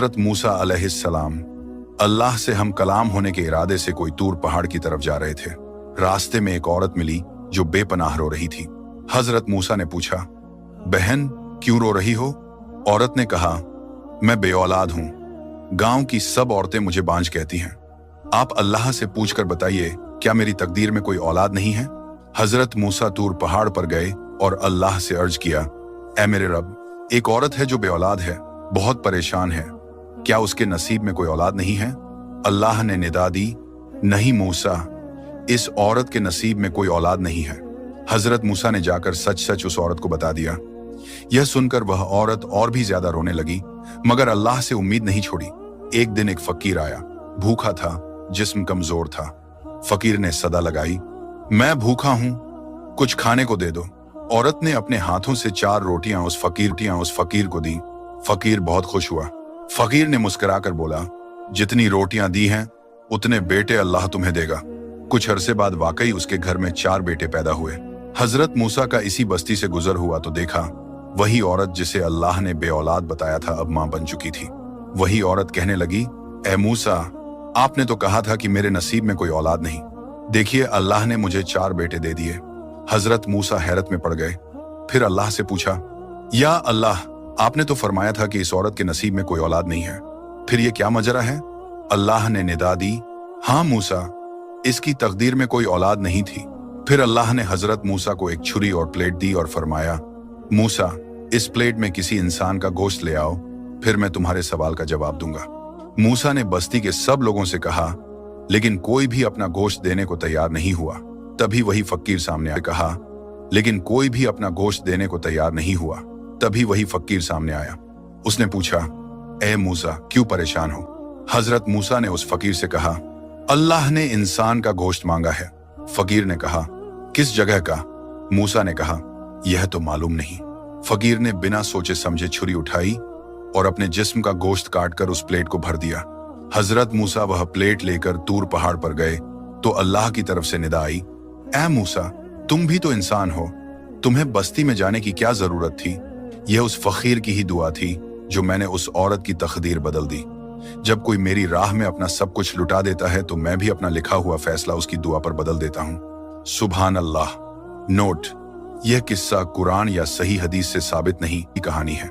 हज़रत मूसा अलैहिस्सलाम अल्लाह से हम कलाम होने के इरादे से कोई तूर पहाड़ की तरफ जा रहे थे। रास्ते में एक औरत मिली जो बेपनाह रो रही थी। हजरत मूसा ने पूछा, बहन क्यों रो रही हो? औरत ने कहा, मैं बेऔलाद हूं। गांव की सब औरतें मुझे बांझ कहती हैं। आप अल्लाह से पूछकर बताइए, क्या मेरी तकदीर में कोई औलाद नहीं है? हजरत मूसा तूर पहाड़ पर गए और अल्लाह से अर्ज किया, ऐ मेरे रब, एक औरत है जो बेऔलाद है, बहुत परेशान है, क्या उसके नसीब में कोई औलाद नहीं है? अल्लाह ने निदा दी, नहीं मूसा, इस औरत के नसीब में कोई औलाद नहीं है। हजरत मूसा ने जाकर सच सच उस औरत को बता दिया। यह सुनकर वह औरत और भी ज्यादा रोने लगी, मगर अल्लाह से उम्मीद नहीं छोड़ी। एक दिन एक फकीर आया, भूखा था, जिस्म कमजोर था। फकीर ने सदा लगाई, मैं भूखा हूं, कुछ खाने को दे दो। औरत ने अपने हाथों से 4 रोटियां उस फकीर को दी। फकीर बहुत खुश हुआ। फकीर ने मुस्कुराकर बोला, जितनी रोटियां दी हैं उतने बेटे अल्लाह तुम्हें देगा। कुछ अरसे बाद वाकई उसके घर में 4 बेटे पैदा हुए। हजरत मूसा का इसी बस्ती से गुजर हुआ तो देखा, वही औरत जिसे अल्लाह ने बेऔलाद बताया था अब मां बन चुकी थी। वही औरत कहने लगी, ए मूसा, आपने तो कहा था कि मेरे नसीब में कोई औलाद नहीं, देखिए अल्लाह ने मुझे 4 बेटे दे दिए। हजरत मूसा हैरत में पड़ गए। फिर अल्लाह से पूछा, या अल्लाह, आपने तो फरमाया था कि इस औरत के नसीब में कोई औलाद नहीं है, फिर ये क्या मजरा है? अल्लाह ने निदा दी, हाँ मूसा, इसकी तकदीर में कोई औलाद नहीं थी। फिर अल्लाह ने हजरत मूसा को एक छुरी और प्लेट दी और फरमाया, मूसा, इस प्लेट में किसी इंसान का गोश्त ले आओ, फिर मैं तुम्हारे सवाल का जवाब दूंगा। मूसा ने बस्ती के सब लोगों से कहा, लेकिन कोई भी अपना गोश्त देने को तैयार नहीं हुआ। तभी वही फकीर सामने आया। कहा, लेकिन कोई भी अपना गोश्त देने को तैयार नहीं हुआ। तभी वही फकीर सामने आया। उसने पूछा, ए मूसा, क्यों परेशान हो? हजरत मूसा ने उस फकीर से कहा, अल्लाह ने इंसान का गोश्त मांगा है। फकीर ने कहा, किस जगह का? मूसा ने कहा, यह तो मालूम नहीं। फकीर ने बिना सोचे समझे छुरी उठाई और अपने जिस्म का गोश्त काटकर उस प्लेट को भर दिया। हजरत मूसा वह प्लेट लेकर तूर पहाड़ पर गए तो अल्लाह की तरफ से निदा आई, ए मूसा, तुम भी तो इंसान हो, तुम्हें बस्ती में जाने की क्या जरूरत थी? यह उस फकीर की ही दुआ थी जो मैंने उस औरत की तकदीर बदल दी। जब कोई मेरी राह में अपना सब कुछ लुटा देता है तो मैं भी अपना लिखा हुआ फैसला उसकी दुआ पर बदल देता हूँ। सुभान अल्लाह। नोट, यह किस्सा कुरान या सही हदीस से साबित नहीं की कहानी है।